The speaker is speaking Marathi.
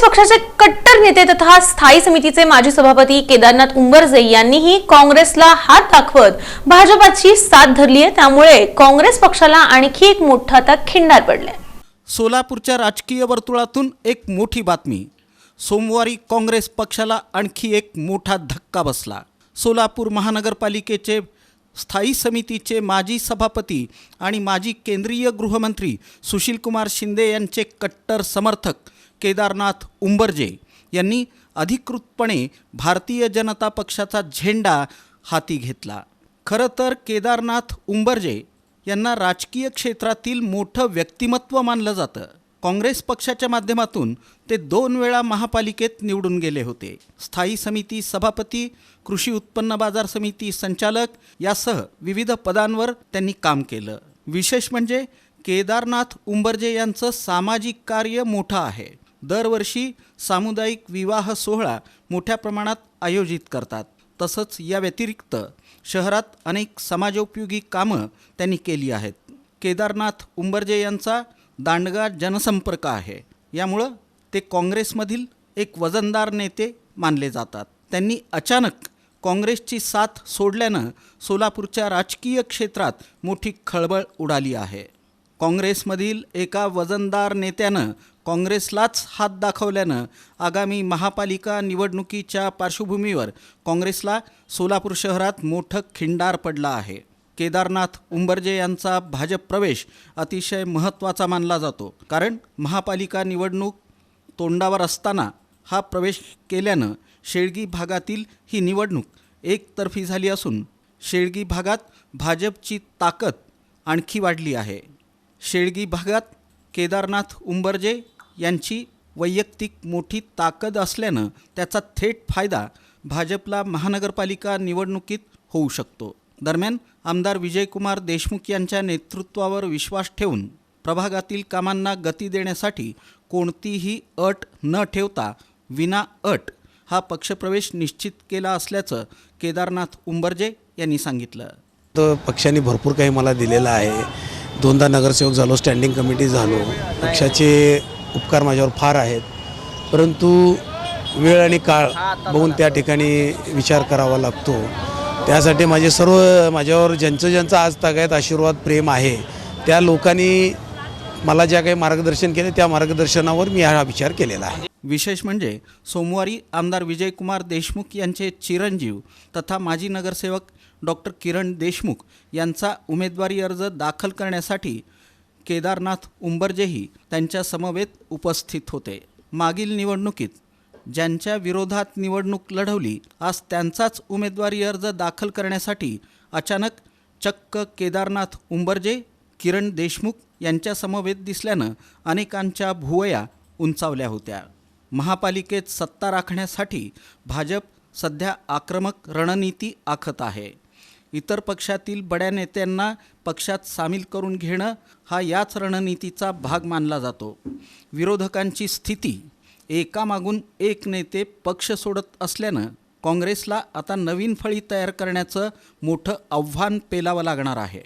काँग्रेस पक्षाचे कट्टर नेते तथा स्थायी समितीचे माजी सभापती केदारनाथ उंबरजे यांनीही काँग्रेसला हात दाखवत भाजपाची साथ धरली आहे। त्यामुळे काँग्रेस पक्षाला आणखी एक मोठा आता खिंडार पडलाय। सोलापूरच्या राजकीय वर्तुळातून एक मोठी बातमी। सोमवारी काँग्रेस पक्षाला आणखी एक मोठा धक्का बसला। सोलापूर महानगरपालिकेचे स्थायी समितीचे माजी सभापती आणि माजी केंद्रीय गृहमंत्री सुशीलकुमार शिंदे यांचे कट्टर समर्थक केदारनाथ उंबरजे यांनी अधिकृतपणे भारतीय जनता पक्षाचा झेंडा हाती घेतला। खरं तर केदारनाथ उंबरजे यांना राजकीय क्षेत्रातील मोठं व्यक्तिमत्व मानलं जातं। काँग्रेस पक्षाच्या माध्यमातून ते 2 वेळा महापालिकेत निवडून गेले होते। स्थायी समिती सभापती, कृषी उत्पन्न बाजार समिती संचालक यासह विविध पदांवर त्यांनी काम केलं। विशेष म्हणजे केदारनाथ उंबरजे यांचं सामाजिक कार्य मोठं आहे। दरवर्षी सामुदायिक विवाह सोहळा मोठ्या प्रमाणात आयोजित करतात। तसंच या व्यतिरिक्त शहरात अनेक समाजोपयोगी कामं त्यांनी केली आहेत। केदारनाथ उंबरजे यांचा दांडगा जनसंपर्क आहे। यामुळं ते काँग्रेसमधील एक वजनदार नेते मानले जातात। त्यांनी अचानक काँग्रेसची साथ सोडल्यानं सोलापूरच्या राजकीय क्षेत्रात मोठी खळबळ उडाली आहे। काँग्रेसमधील एका वजनदार नेत्यानं काँग्रेसलाच हात दाखवल्यानं आगामी महापालिका निवडणुकीच्या पार्श्वभूमीवर काँग्रेसला सोलापूर शहरात मोठं खिंडार पडलं आहे। केदारनाथ उंबरजे यांचा भाजप प्रवेश अतिशय महत्त्वाचा मानला जातो, कारण महापालिका निवडणूक तोंडावर असताना हा प्रवेश केल्यानं शेळगी भागातील ही निवडणूक एकतर्फी झाली असून शेळगी भागात भाजपची ताकद आणखी वाढली आहे। शेळगी भागात केदारनाथ उंबरजे यांची वैयक्तिक मोठी ताकद असल्यानं त्याचा थेट फायदा भाजपला महानगरपालिका निवडणुकीत होऊ शकतो। दरम्यान आमदार विजयकुमार देशमुख यांच्या नेतृत्वावर विश्वास ठेवून प्रभागातील कामांना गती देण्यासाठी कोणतीही अट न ठेवता विना अट हा पक्षप्रवेश निश्चित केला असल्याचं केदारनाथ उंबरजे यांनी सांगितलं। तर पक्षाने भरपूर काही मला दिलेलं आहे। 2दा नगरसेवक झालो, स्टँडिंग कमिटी झालो। पक्षाचे उपकार माझ्यावर फार आहेत, परंतु वेळ आणि काळ बघून त्या ठिकाणी विचार करावा लागतो। त्यासाठी माझ्यावर ज्यांचं आज तागायत आशीर्वाद प्रेम आहे त्या लोकांनी मला ज्या काही मार्गदर्शन केले त्या मार्गदर्शनावर मी हा विचार केलेला आहे। विशेष म्हणजे सोमवारी आमदार विजयकुमार देशमुख यांचे चिरंजीव तथा माजी नगरसेवक डॉक्टर किरण देशमुख यांचा उमेदवारी अर्ज दाखल करण्यासाठी केदारनाथ उंबरजेही त्यांच्या समवेत उपस्थित होते। मागील निवडणुकीत ज्यांच्या विरोधात निवडणूक लढवली, आज त्यांचाच उमेदवारी अर्ज दाखल करण्यासाठी अचानक चक्क केदारनाथ उंबरजे, किरण देशमुख यांच्या समवेत दिसल्यानं अनेकांच्या भुवया उंचावल्या होत्या। महापालिकेत सत्ता राखण्यासाठी भाजप सध्या आक्रमक रणनीती आखत आहे। इतर पक्षातील बड्या नेत्यांना पक्षात सामील करून घेणं हा याच रणनीतीचा भाग मानला जातो। विरोधकांची स्थिती एकामागून एक नेते पक्ष सोडत असल्यानं काँग्रेसला आता नवीन फळी तयार करण्याचं मोठं आव्हान पेलावं लागणार आहे।